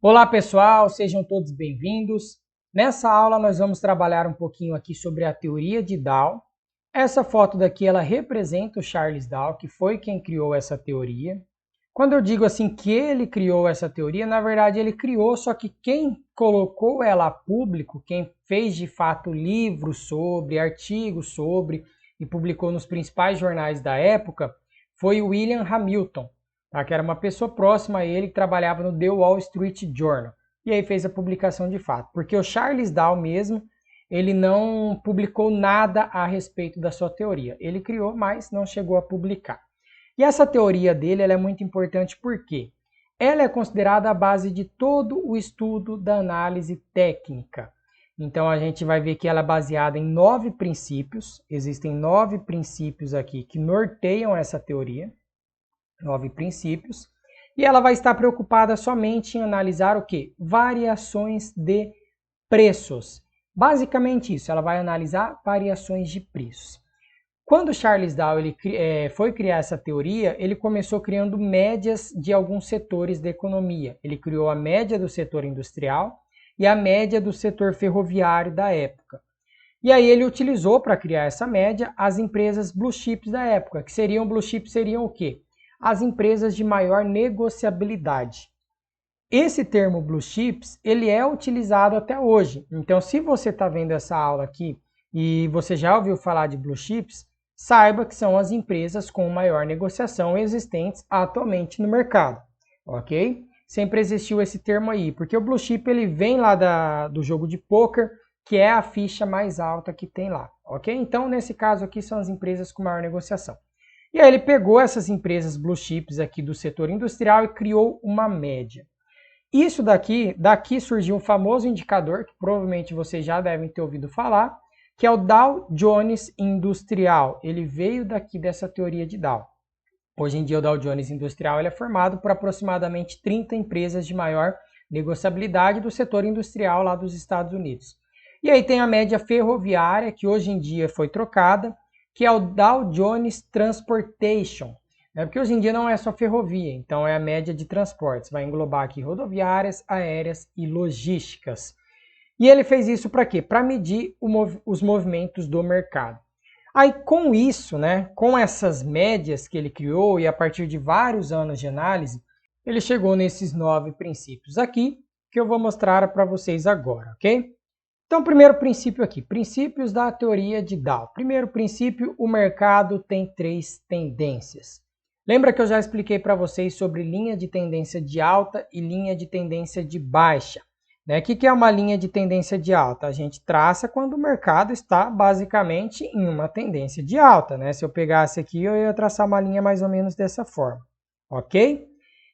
Olá pessoal, sejam todos bem-vindos. Nessa aula nós vamos trabalhar um pouquinho aqui sobre a teoria de Dow. Essa foto daqui ela representa o Charles Dow, que foi quem criou essa teoria. Quando eu digo assim que ele criou essa teoria, na verdade ele criou, só que quem colocou ela a público, quem fez de fato livros sobre, artigos sobre e publicou nos principais jornais da época, foi o William Hamilton. Tá? Que era uma pessoa próxima a ele que trabalhava no The Wall Street Journal. E aí fez a publicação de fato. Porque o Charles Dow mesmo, ele não publicou nada a respeito da sua teoria. Ele criou, mas não chegou a publicar. E essa teoria dele ela é muito importante porque ela é considerada a base de todo o estudo da análise técnica. Então a gente vai ver que ela é baseada em 9 princípios. Existem 9 princípios aqui que norteiam essa teoria. 9 princípios, e ela vai estar preocupada somente em analisar o que? Variações de preços. Basicamente isso, ela vai analisar variações de preços. Quando Charles Dow foi criar essa teoria, ele começou criando médias de alguns setores da economia. Ele criou a média do setor industrial e a média do setor ferroviário da época. E aí ele utilizou para criar essa média as empresas blue chips da época, que seriam blue chips seriam o quê? As empresas de maior negociabilidade. Esse termo blue chips, ele é utilizado até hoje. Então, se você está vendo essa aula aqui e você já ouviu falar de blue chips, saiba que são as empresas com maior negociação existentes atualmente no mercado, ok? Sempre existiu esse termo aí, porque o blue chip ele vem lá do jogo de poker, que é a ficha mais alta que tem lá, ok? Então, nesse caso aqui, são as empresas com maior negociação. E aí ele pegou essas empresas blue chips aqui do setor industrial e criou uma média. Isso daqui surgiu um famoso indicador, que provavelmente vocês já devem ter ouvido falar, que é o Dow Jones Industrial. Ele veio daqui dessa teoria de Dow. Hoje em dia o Dow Jones Industrial ele é formado por aproximadamente 30 empresas de maior negociabilidade do setor industrial lá dos Estados Unidos. E aí tem a média ferroviária, que hoje em dia foi trocada, que é o Dow Jones Transportation, né? Porque hoje em dia não é só ferrovia, então é a média de transportes, vai englobar aqui rodoviárias, aéreas e logísticas. E ele fez isso para quê? Para medir os movimentos do mercado. Aí com isso, né, com essas médias que ele criou e a partir de vários anos de análise, ele chegou nesses 9 princípios aqui, que eu vou mostrar para vocês agora, ok? Então, primeiro princípio aqui, princípios da teoria de Dow. Primeiro princípio, o mercado tem 3 tendências. Lembra que eu já expliquei para vocês sobre linha de tendência de alta e linha de tendência de baixa, né? O que é uma linha de tendência de alta? A gente traça quando o mercado está basicamente em uma tendência de alta, né? Se eu pegasse aqui, eu ia traçar uma linha mais ou menos dessa forma, ok?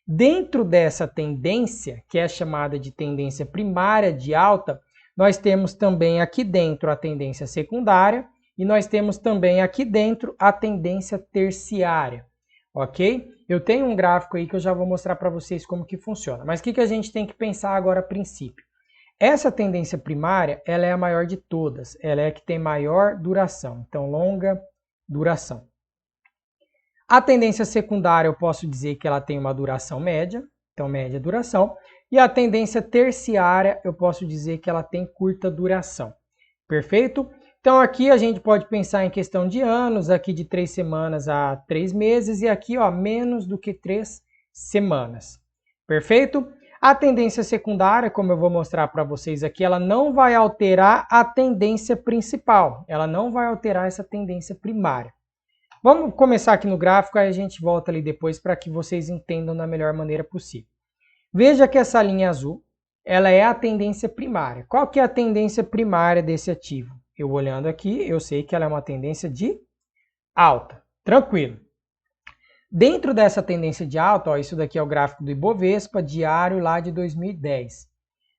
Dentro dessa tendência, que é chamada de tendência primária de alta, nós temos também aqui dentro a tendência secundária e nós temos também aqui dentro a tendência terciária, ok? Eu tenho um gráfico aí que eu já vou mostrar para vocês como que funciona. Mas o que a gente tem que pensar agora a princípio? Essa tendência primária, ela é a maior de todas, ela é a que tem maior duração, então longa duração. A tendência secundária eu posso dizer que ela tem uma duração média, então média duração. E a tendência terciária, eu posso dizer que ela tem curta duração. Perfeito? Então aqui a gente pode pensar em questão de anos, aqui de 3 semanas a 3 meses, e aqui ó, menos do que 3 semanas. Perfeito? A tendência secundária, como eu vou mostrar para vocês aqui, ela não vai alterar a tendência principal. Ela não vai alterar essa tendência primária. Vamos começar aqui no gráfico, aí a gente volta ali depois para que vocês entendam da melhor maneira possível. Veja que essa linha azul, ela é a tendência primária. Qual que é a tendência primária desse ativo? Eu olhando aqui, eu sei que ela é uma tendência de alta. Tranquilo. Dentro dessa tendência de alta, ó, isso daqui é o gráfico do Ibovespa, diário lá de 2010.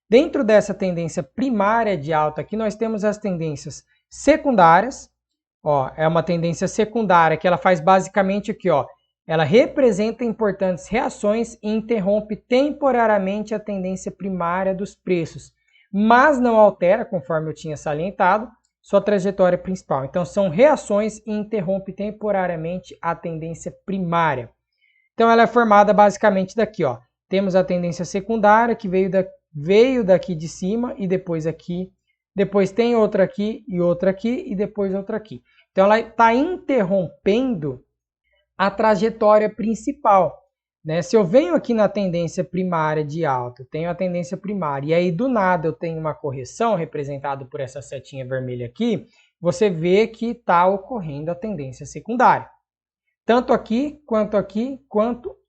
Dentro dessa tendência primária de alta aqui, nós temos as tendências secundárias. Ó, é uma tendência secundária que ela faz basicamente aqui, ó. Ela representa importantes reações e interrompe temporariamente a tendência primária dos preços, mas não altera, conforme eu tinha salientado, sua trajetória principal. Então, são reações e interrompe temporariamente a tendência primária. Então, ela é formada basicamente daqui, ó. Temos a tendência secundária, que veio daqui de cima e depois aqui. Depois tem outra aqui e depois outra aqui. Então ela está interrompendo a trajetória principal. Né? Se eu venho aqui na tendência primária de alta, tenho a tendência primária, e aí do nada eu tenho uma correção representada por essa setinha vermelha aqui, você vê que está ocorrendo a tendência secundária. Tanto aqui, quanto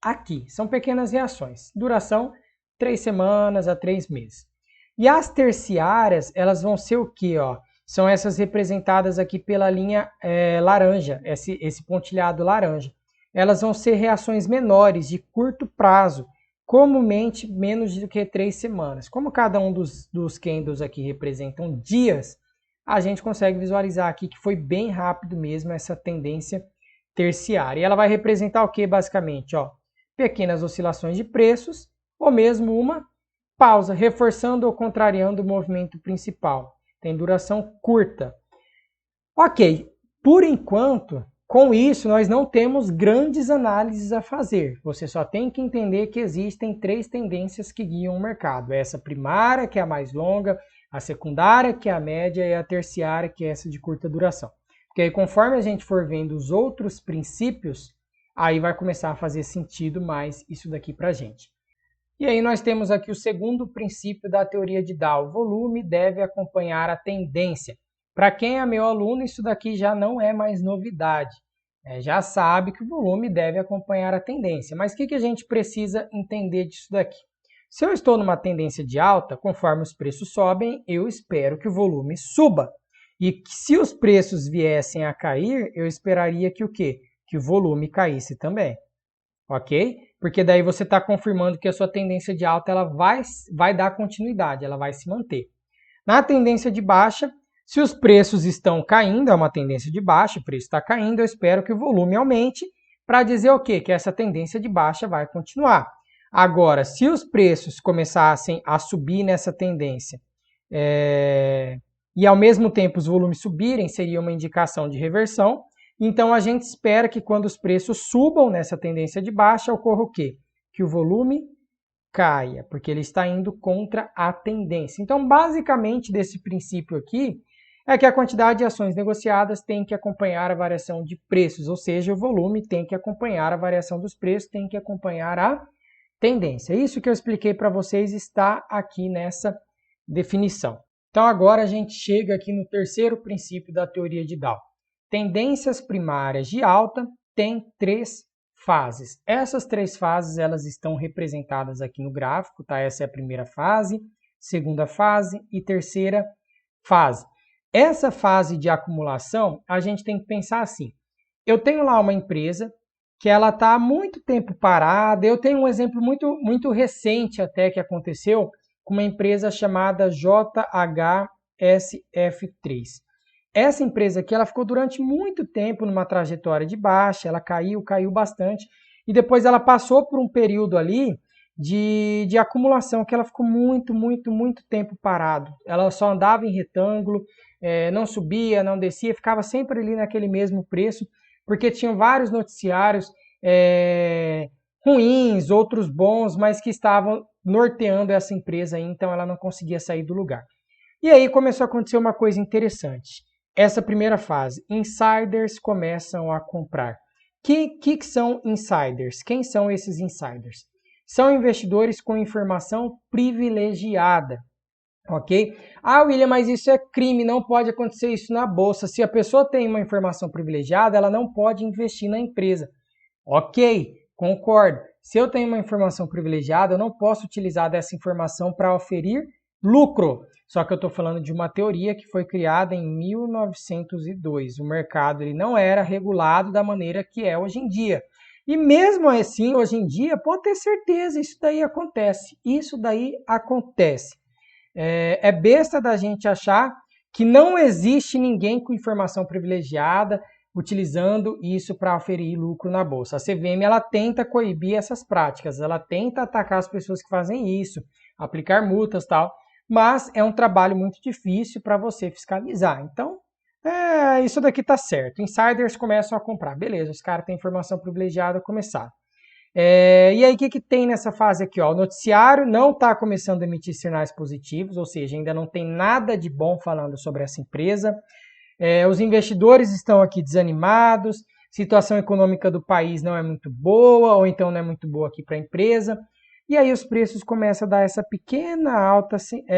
aqui. São pequenas reações. Duração 3 semanas a 3 meses. E as terciárias, elas vão ser o quê? Ó? São essas representadas aqui pela linha laranja, esse pontilhado laranja. Elas vão ser reações menores, de curto prazo, comumente menos do que 3 semanas. Como cada um dos candles aqui representam dias, a gente consegue visualizar aqui que foi bem rápido mesmo essa tendência terciária. E ela vai representar o que basicamente? Ó, pequenas oscilações de preços ou mesmo uma pausa, reforçando ou contrariando o movimento principal. Tem duração curta. Ok, por enquanto, com isso nós não temos grandes análises a fazer. Você só tem que entender que existem 3 tendências que guiam o mercado. Essa primária, que é a mais longa, a secundária, que é a média, e a terciária, que é essa de curta duração. Porque aí, conforme a gente for vendo os outros princípios, aí vai começar a fazer sentido mais isso daqui para a gente. E aí nós temos aqui o segundo princípio da teoria de Dow. O volume deve acompanhar a tendência. Para quem é meu aluno, isso daqui já não é mais novidade. Já sabe que o volume deve acompanhar a tendência. Mas o que a gente precisa entender disso daqui? Se eu estou numa tendência de alta, conforme os preços sobem, eu espero que o volume suba. E que se os preços viessem a cair, eu esperaria que o quê? Que o volume caísse também. Ok? Porque daí você está confirmando que a sua tendência de alta ela vai dar continuidade, ela vai se manter. Na tendência de baixa, se os preços estão caindo, é uma tendência de baixa, o preço está caindo, eu espero que o volume aumente para dizer o quê? Que essa tendência de baixa vai continuar. Agora, se os preços começassem a subir nessa tendência e ao mesmo tempo os volumes subirem, seria uma indicação de reversão. Então a gente espera que quando os preços subam nessa tendência de baixa, ocorra o quê? Que o volume caia, porque ele está indo contra a tendência. Então, basicamente, desse princípio aqui, é que a quantidade de ações negociadas tem que acompanhar a variação de preços, ou seja, o volume tem que acompanhar a variação dos preços, tem que acompanhar a tendência. Isso que eu expliquei para vocês está aqui nessa definição. Então, agora a gente chega aqui no terceiro princípio da teoria de Dow. Tendências primárias de alta têm 3 fases. Essas 3 fases elas estão representadas aqui no gráfico, tá? Essa é a primeira fase, segunda fase e terceira fase. Essa fase de acumulação, a gente tem que pensar assim. Eu tenho lá uma empresa que ela está há muito tempo parada. Eu tenho um exemplo muito recente até que aconteceu com uma empresa chamada JHSF3. Essa empresa aqui, ela ficou durante muito tempo numa trajetória de baixa, ela caiu bastante, e depois ela passou por um período ali de acumulação, que ela ficou muito tempo parado. Ela só andava em retângulo, não subia, não descia, ficava sempre ali naquele mesmo preço, porque tinham vários noticiários ruins, outros bons, mas que estavam norteando essa empresa aí, então ela não conseguia sair do lugar. E aí começou a acontecer uma coisa interessante. Essa primeira fase, insiders começam a comprar. Que são insiders? Quem são esses insiders? São investidores com informação privilegiada, ok? Ah, William, mas isso é crime, não pode acontecer isso na bolsa. Se a pessoa tem uma informação privilegiada, ela não pode investir na empresa. Ok, concordo. Se eu tenho uma informação privilegiada, eu não posso utilizar dessa informação para oferir lucro. Só que eu estou falando de uma teoria que foi criada em 1902. O mercado ele não era regulado da maneira que é hoje em dia. E mesmo assim, hoje em dia, pode ter certeza, isso daí acontece. Isso daí acontece. É besta da gente achar que não existe ninguém com informação privilegiada utilizando isso para oferir lucro na bolsa. A CVM ela tenta coibir essas práticas, ela tenta atacar as pessoas que fazem isso, aplicar multas e tal. Mas é um trabalho muito difícil para você fiscalizar. Então, isso daqui está certo. Insiders começam a comprar. Beleza, os caras têm informação privilegiada, começaram. E aí, o que tem nessa fase aqui? Ó? O noticiário não está começando a emitir sinais positivos, ou seja, ainda não tem nada de bom falando sobre essa empresa. Os investidores estão aqui desanimados, situação econômica do país não é muito boa, ou então não é muito boa aqui para a empresa. E aí os preços começam a dar essa pequena alta,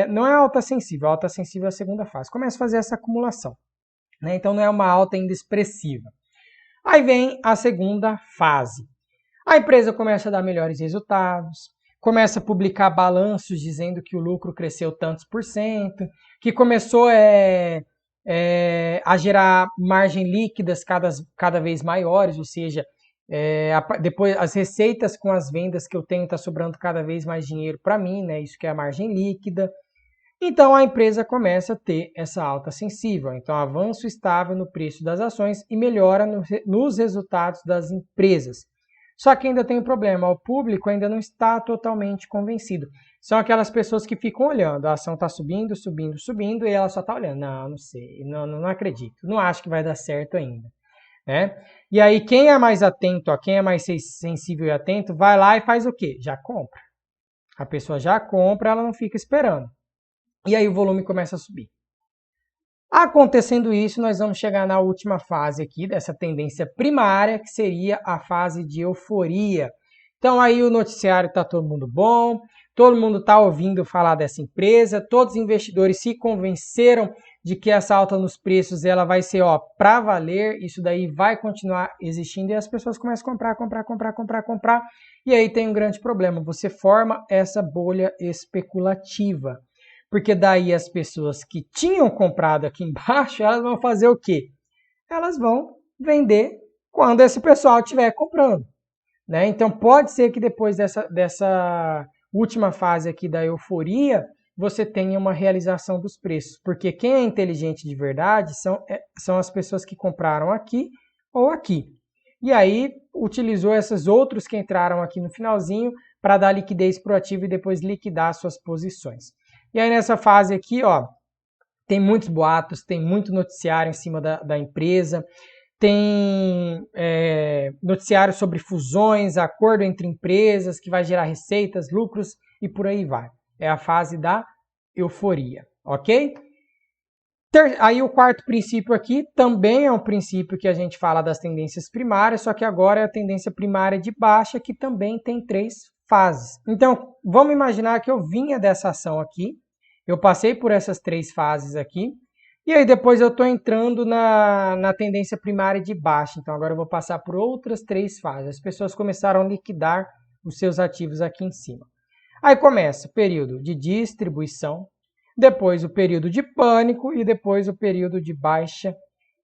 não é alta sensível é a segunda fase. Começa a fazer essa acumulação, né? Então não é uma alta ainda expressiva. Aí vem a segunda fase. A empresa começa a dar melhores resultados, começa a publicar balanços dizendo que o lucro cresceu tantos por cento, que começou a gerar margem líquidas cada vez maiores, ou seja, depois as receitas com as vendas que eu tenho está sobrando cada vez mais dinheiro para mim, né? Isso que é a margem líquida. Então a empresa começa a ter essa alta sensível, então avanço estável no preço das ações e melhora nos resultados das empresas. Só que ainda tem um problema, o público ainda não está totalmente convencido. São aquelas pessoas que ficam olhando, a ação está subindo, subindo, subindo, e ela só está olhando. Não sei, não acredito, não acho que vai dar certo ainda, né? E aí quem é mais atento, quem é mais sensível e atento, vai lá e faz o quê? Já compra. A pessoa já compra, ela não fica esperando. E aí o volume começa a subir. Acontecendo isso, nós vamos chegar na última fase aqui dessa tendência primária, que seria a fase de euforia. Então aí o noticiário está todo mundo bom, todo mundo está ouvindo falar dessa empresa, todos os investidores se convenceram de que essa alta nos preços ela vai ser para valer, isso daí vai continuar existindo e as pessoas começam a comprar. E aí tem um grande problema, você forma essa bolha especulativa. Porque daí as pessoas que tinham comprado aqui embaixo, elas vão fazer o quê? Elas vão vender quando esse pessoal estiver comprando, né? Então pode ser que depois dessa última fase aqui da euforia, você tenha uma realização dos preços. Porque quem é inteligente de verdade são as pessoas que compraram aqui ou aqui. E aí utilizou esses outros que entraram aqui no finalzinho para dar liquidez para o ativo e depois liquidar suas posições. E aí nessa fase aqui, tem muitos boatos, tem muito noticiário em cima da empresa, tem noticiário sobre fusões, acordo entre empresas que vai gerar receitas, lucros e por aí vai. É a fase da euforia, ok? Aí o quarto princípio aqui também é um princípio que a gente fala das tendências primárias, só que agora é a tendência primária de baixa, que também tem 3 fases. Então, vamos imaginar que eu vinha dessa ação aqui, eu passei por essas 3 fases aqui, e aí depois eu estou entrando na tendência primária de baixa. Então agora eu vou passar por outras 3 fases. As pessoas começaram a liquidar os seus ativos aqui em cima. Aí começa o período de distribuição, depois o período de pânico e depois o período de baixa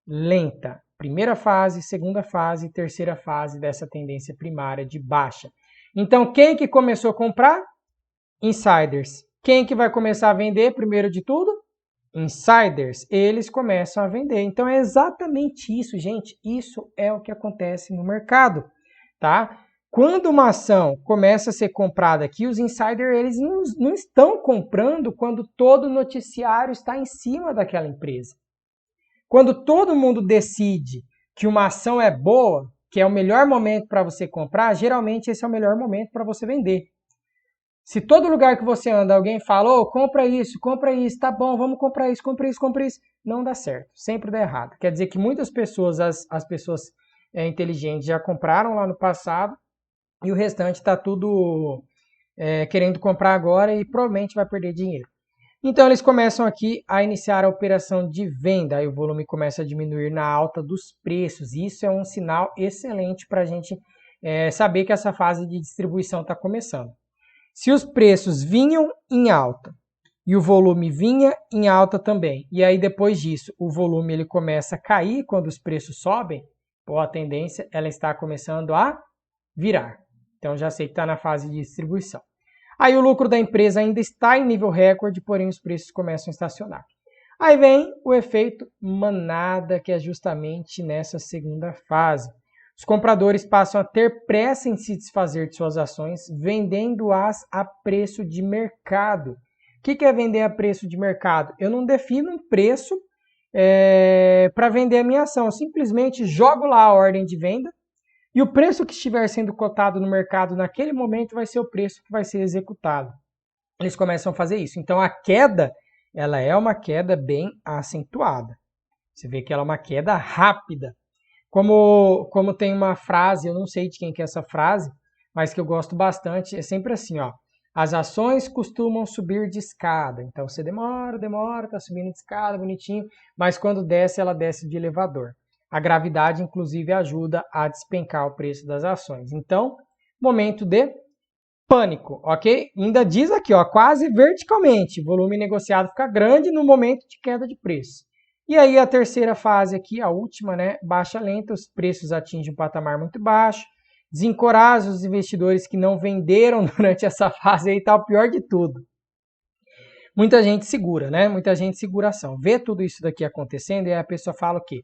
lenta. Primeira fase, segunda fase e terceira fase dessa tendência primária de baixa. Então quem que começou a comprar? Insiders. Quem que vai começar a vender primeiro de tudo? Insiders. Eles começam a vender. Então é exatamente isso, gente. Isso é o que acontece no mercado, tá? Quando uma ação começa a ser comprada aqui, os insiders eles não estão comprando quando todo o noticiário está em cima daquela empresa. Quando todo mundo decide que uma ação é boa, que é o melhor momento para você comprar, geralmente esse é o melhor momento para você vender. Se todo lugar que você anda alguém fala, compra isso, tá bom, vamos comprar isso, compra isso, não dá certo, sempre dá errado. Quer dizer que muitas pessoas, as pessoas inteligentes já compraram lá no passado e o restante está tudo querendo comprar agora e provavelmente vai perder dinheiro. Então eles começam aqui a iniciar a operação de venda, aí o volume começa a diminuir na alta dos preços. Isso é um sinal excelente para a gente saber que essa fase de distribuição está começando. Se os preços vinham em alta e o volume vinha em alta também, e aí depois disso o volume ele começa a cair quando os preços sobem, a tendência ela está começando a virar. Então já sei que está na fase de distribuição. Aí o lucro da empresa ainda está em nível recorde, porém os preços começam a estacionar. Aí vem o efeito manada, que é justamente nessa segunda fase. Os compradores passam a ter pressa em se desfazer de suas ações, vendendo-as a preço de mercado. O que é vender a preço de mercado? Eu não defino um preço para vender a minha ação. Eu simplesmente jogo lá a ordem de venda, E o preço que estiver sendo cotado no mercado naquele momento vai ser o preço que vai ser executado. Eles começam a fazer isso. Então a queda, ela é uma queda bem acentuada. Você vê que ela é uma queda rápida. Como tem uma frase, eu não sei de quem que é essa frase, mas que eu gosto bastante, é sempre assim, ó. As ações costumam subir de escada. Então você demora, tá subindo de escada, bonitinho, mas quando desce, ela desce de elevador. A gravidade, inclusive, ajuda a despencar o preço das ações. Então, momento de pânico, ok? Ainda diz aqui, ó, quase verticalmente, volume negociado fica grande no momento de queda de preço. E aí a terceira fase aqui, a última, né, baixa lenta, os preços atingem um patamar muito baixo, desencoraja os investidores que não venderam durante essa fase aí, tá o pior de tudo. Muita gente segura, né? Muita gente segura ação. Vê tudo isso daqui acontecendo e aí a pessoa fala o quê?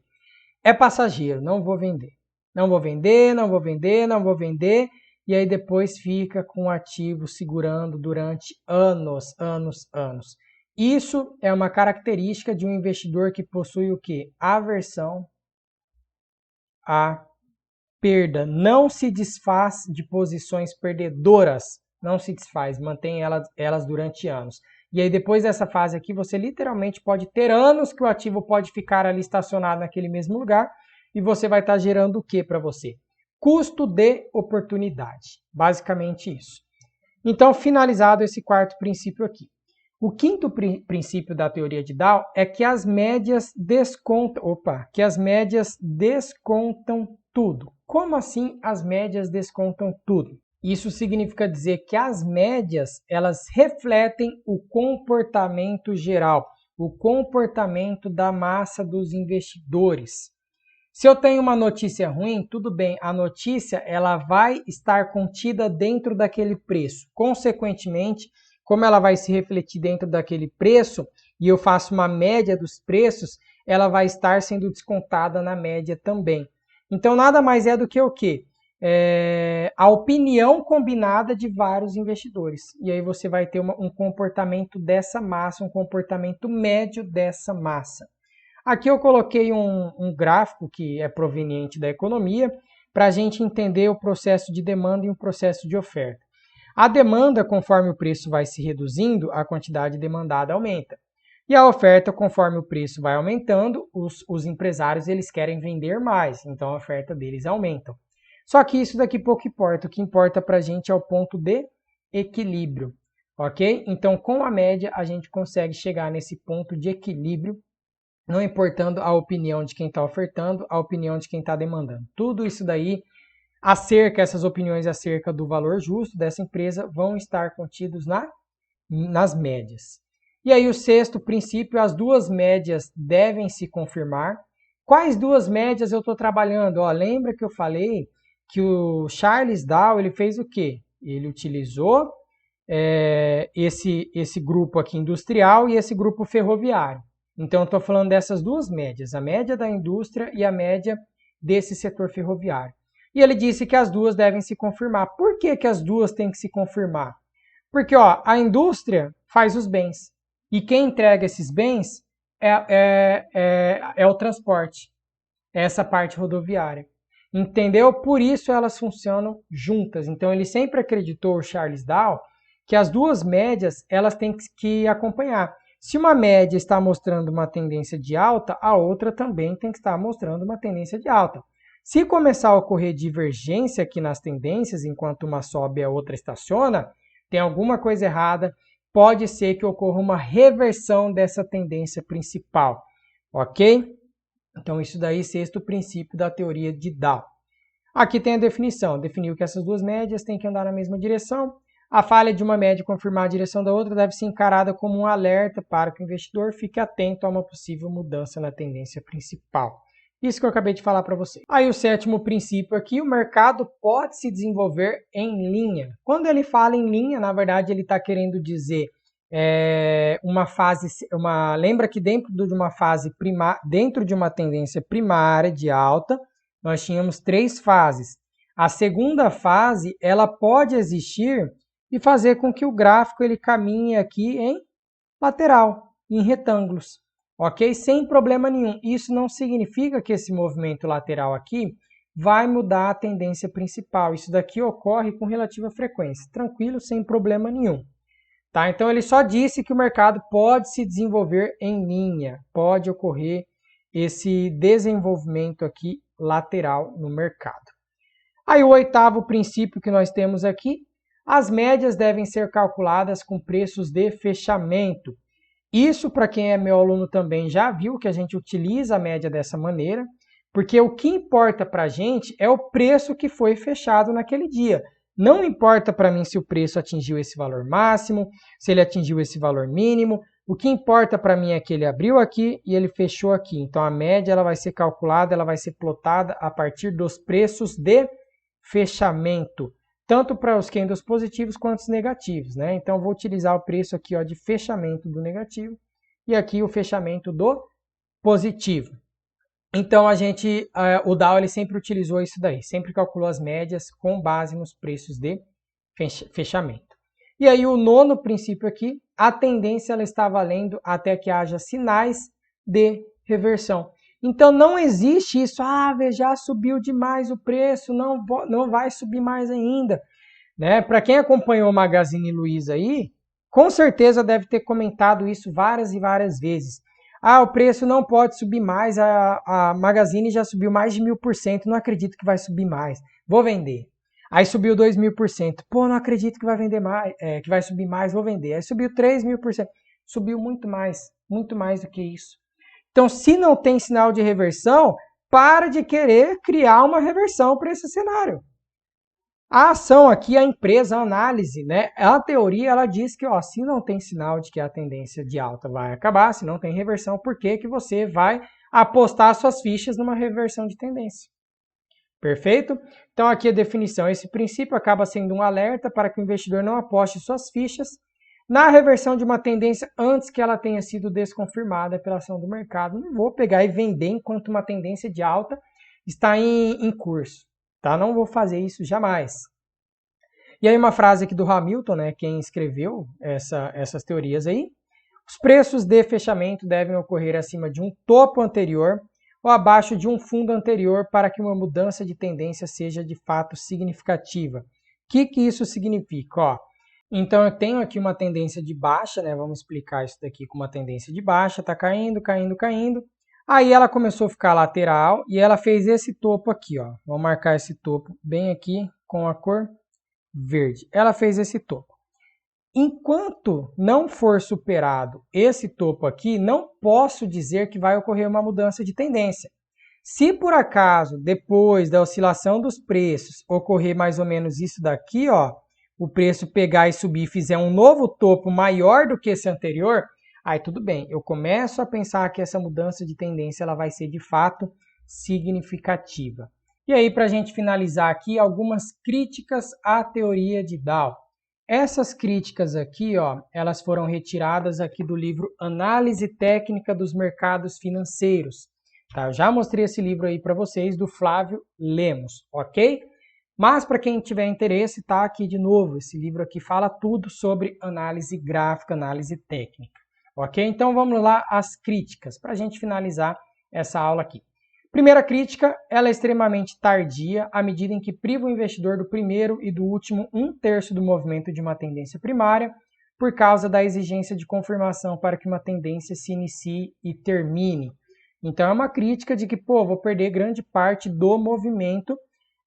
É passageiro, não vou vender. Não vou vender, não vou vender, não vou vender. E aí depois fica com o ativo segurando durante anos. Isso é uma característica de um investidor que possui o quê? Aversão à perda. Não se desfaz de posições perdedoras. Não se desfaz, mantém elas durante anos. E aí depois dessa fase aqui, você literalmente pode ter anos que o ativo pode ficar ali estacionado naquele mesmo lugar e você vai estar gerando o que para você? Custo de oportunidade. Basicamente isso. Então, finalizado esse quarto princípio aqui. O quinto princípio da teoria de Dow é que as médias descontam tudo. Como assim as médias descontam tudo? Isso significa dizer que as médias, elas refletem o comportamento geral, o comportamento da massa dos investidores. Se eu tenho uma notícia ruim, tudo bem, a notícia ela vai estar contida dentro daquele preço. Consequentemente, como ela vai se refletir dentro daquele preço e eu faço uma média dos preços, ela vai estar sendo descontada na média também. Então, nada mais é do que o quê? A opinião combinada de vários investidores. E aí você vai ter um comportamento dessa massa, um comportamento médio dessa massa. Aqui eu coloquei um gráfico que é proveniente da economia para a gente entender o processo de demanda e o processo de oferta. A demanda, conforme o preço vai se reduzindo, a quantidade demandada aumenta. E a oferta, conforme o preço vai aumentando, os empresários eles querem vender mais, então a oferta deles aumenta. Só que isso daqui pouco importa, o que importa para a gente é o ponto de equilíbrio, ok? Então, com a média, a gente consegue chegar nesse ponto de equilíbrio, não importando a opinião de quem está ofertando, a opinião de quem está demandando. Tudo isso daí, essas opiniões acerca do valor justo dessa empresa vão estar contidos nas médias. E aí o sexto princípio, as duas médias devem se confirmar. Quais duas médias eu estou trabalhando? Lembra que eu falei que o Charles Dow ele fez o quê? Ele utilizou esse grupo aqui industrial e esse grupo ferroviário. Então, eu estou falando dessas duas médias, a média da indústria e a média desse setor ferroviário. E ele disse que as duas devem se confirmar. Por que as duas têm que se confirmar? Porque a indústria faz os bens. E quem entrega esses bens é o transporte. É essa parte rodoviária. Entendeu? Por isso elas funcionam juntas. Então ele sempre acreditou, o Charles Dow, que as duas médias elas têm que acompanhar. Se uma média está mostrando uma tendência de alta, a outra também tem que estar mostrando uma tendência de alta. Se começar a ocorrer divergência aqui nas tendências, enquanto uma sobe e a outra estaciona, tem alguma coisa errada, pode ser que ocorra uma reversão dessa tendência principal, ok? Então, isso daí, sexto princípio da teoria de Dow. Aqui tem a definição. Definiu que essas duas médias têm que andar na mesma direção. A falha de uma média confirmar a direção da outra deve ser encarada como um alerta para que o investidor fique atento a uma possível mudança na tendência principal. Isso que eu acabei de falar para você. Aí o sétimo princípio aqui, o mercado pode se desenvolver em linha. Quando ele fala em linha, na verdade ele está querendo dizer lembra que dentro de uma fase dentro de uma tendência primária de alta, nós tínhamos 3 fases. A segunda fase, ela pode existir e fazer com que o gráfico ele caminhe aqui em lateral, em retângulos, ok? Sem problema nenhum. Isso não significa que esse movimento lateral aqui vai mudar a tendência principal. Isso daqui ocorre com relativa frequência, tranquilo, sem problema nenhum. Tá? Então ele só disse que o mercado pode se desenvolver em linha, pode ocorrer esse desenvolvimento aqui lateral no mercado. Aí o oitavo princípio que nós temos aqui, as médias devem ser calculadas com preços de fechamento. Isso, para quem é meu aluno também já viu que a gente utiliza a média dessa maneira, porque o que importa para a gente é o preço que foi fechado naquele dia. Não importa para mim se o preço atingiu esse valor máximo, se ele atingiu esse valor mínimo. O que importa para mim é que ele abriu aqui e ele fechou aqui. Então a média ela vai ser calculada, ela vai ser plotada a partir dos preços de fechamento, tanto para os candles positivos quanto os negativos, né? Então vou utilizar o preço aqui, ó, de fechamento do negativo e aqui o fechamento do positivo. Então o Dow ele sempre utilizou isso daí, sempre calculou as médias com base nos preços de fechamento. E aí o nono princípio aqui, a tendência ela está valendo até que haja sinais de reversão. Então não existe isso, já subiu demais o preço, não vai subir mais ainda. Né? Para quem acompanhou o Magazine Luiza aí, com certeza deve ter comentado isso várias e várias vezes. O preço não pode subir mais, a Magazine já subiu mais de 1000%, não acredito que vai subir mais, vou vender. Aí subiu 2000%, não acredito que vai vender mais, que vai subir mais, vou vender. Aí subiu 3000%, subiu muito mais do que isso. Então, se não tem sinal de reversão, para de querer criar uma reversão para esse cenário. A ação aqui, a empresa, a análise, né? A teoria, ela diz que, se não tem sinal de que a tendência de alta vai acabar, se não tem reversão, por que você vai apostar suas fichas numa reversão de tendência? Perfeito? Então, aqui a definição. Esse princípio acaba sendo um alerta para que o investidor não aposte suas fichas na reversão de uma tendência antes que ela tenha sido desconfirmada pela ação do mercado. Não vou pegar e vender enquanto uma tendência de alta está em curso. Tá? Não vou fazer isso jamais. E aí uma frase aqui do Hamilton, né, quem escreveu essas teorias aí. Os preços de fechamento devem ocorrer acima de um topo anterior ou abaixo de um fundo anterior para que uma mudança de tendência seja de fato significativa. O que isso significa? Então eu tenho aqui uma tendência de baixa, né? Vamos explicar isso daqui com uma tendência de baixa, tá caindo, caindo, caindo. Aí ela começou a ficar lateral e ela fez esse topo aqui, ó. Vou marcar esse topo bem aqui com a cor verde. Ela fez esse topo. Enquanto não for superado esse topo aqui, não posso dizer que vai ocorrer uma mudança de tendência. Se por acaso, depois da oscilação dos preços, ocorrer mais ou menos isso daqui, ó, o preço pegar e subir e fizer um novo topo maior do que esse anterior, aí tudo bem, eu começo a pensar que essa mudança de tendência ela vai ser de fato significativa. E aí, para a gente finalizar aqui, algumas críticas à teoria de Dow. Essas críticas aqui, ó, elas foram retiradas aqui do livro Análise Técnica dos Mercados Financeiros. Tá? Eu já mostrei esse livro aí para vocês, do Flávio Lemos, ok? Mas para quem tiver interesse, tá aqui de novo. Esse livro aqui fala tudo sobre análise gráfica, análise técnica. Ok? Então vamos lá às críticas, para a gente finalizar essa aula aqui. Primeira crítica, ela é extremamente tardia, à medida em que priva o investidor do primeiro e do último 1/3 do movimento de uma tendência primária, por causa da exigência de confirmação para que uma tendência se inicie e termine. Então é uma crítica de que, vou perder grande parte do movimento,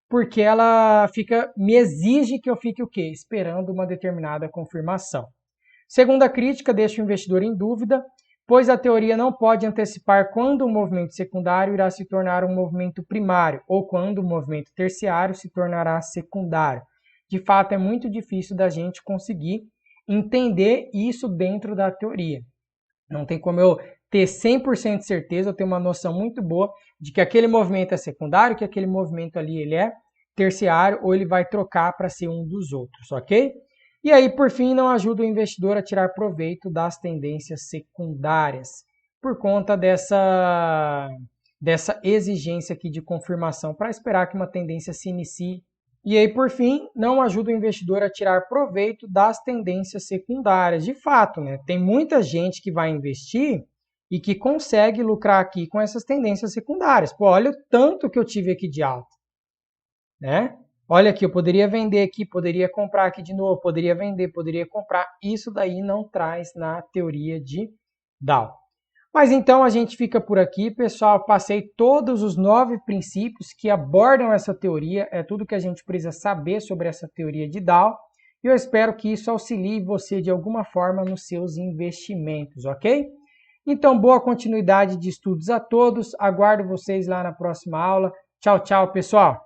porque ela me exige que eu fique o quê? Esperando uma determinada confirmação. Segunda crítica, deixa o investidor em dúvida, pois a teoria não pode antecipar quando o movimento secundário irá se tornar um movimento primário ou quando o movimento terciário se tornará secundário. De fato, é muito difícil da gente conseguir entender isso dentro da teoria. Não tem como eu ter 100% de certeza, eu tenho uma noção muito boa de que aquele movimento é secundário, que aquele movimento ali ele é terciário ou ele vai trocar para ser um dos outros, ok? E aí, por fim, não ajuda o investidor a tirar proveito das tendências secundárias, por conta dessa exigência aqui de confirmação para esperar que uma tendência se inicie. E aí, por fim, não ajuda o investidor a tirar proveito das tendências secundárias. De fato, né? Tem muita gente que vai investir e que consegue lucrar aqui com essas tendências secundárias. Olha o tanto que eu tive aqui de alta. né? Olha aqui, eu poderia vender aqui, poderia comprar aqui de novo, poderia vender, poderia comprar. Isso daí não traz na teoria de Dow. Mas então a gente fica por aqui, pessoal. Passei todos os 9 princípios que abordam essa teoria. É tudo que a gente precisa saber sobre essa teoria de Dow. E eu espero que isso auxilie você de alguma forma nos seus investimentos, ok? Então, boa continuidade de estudos a todos. Aguardo vocês lá na próxima aula. Tchau, tchau, pessoal!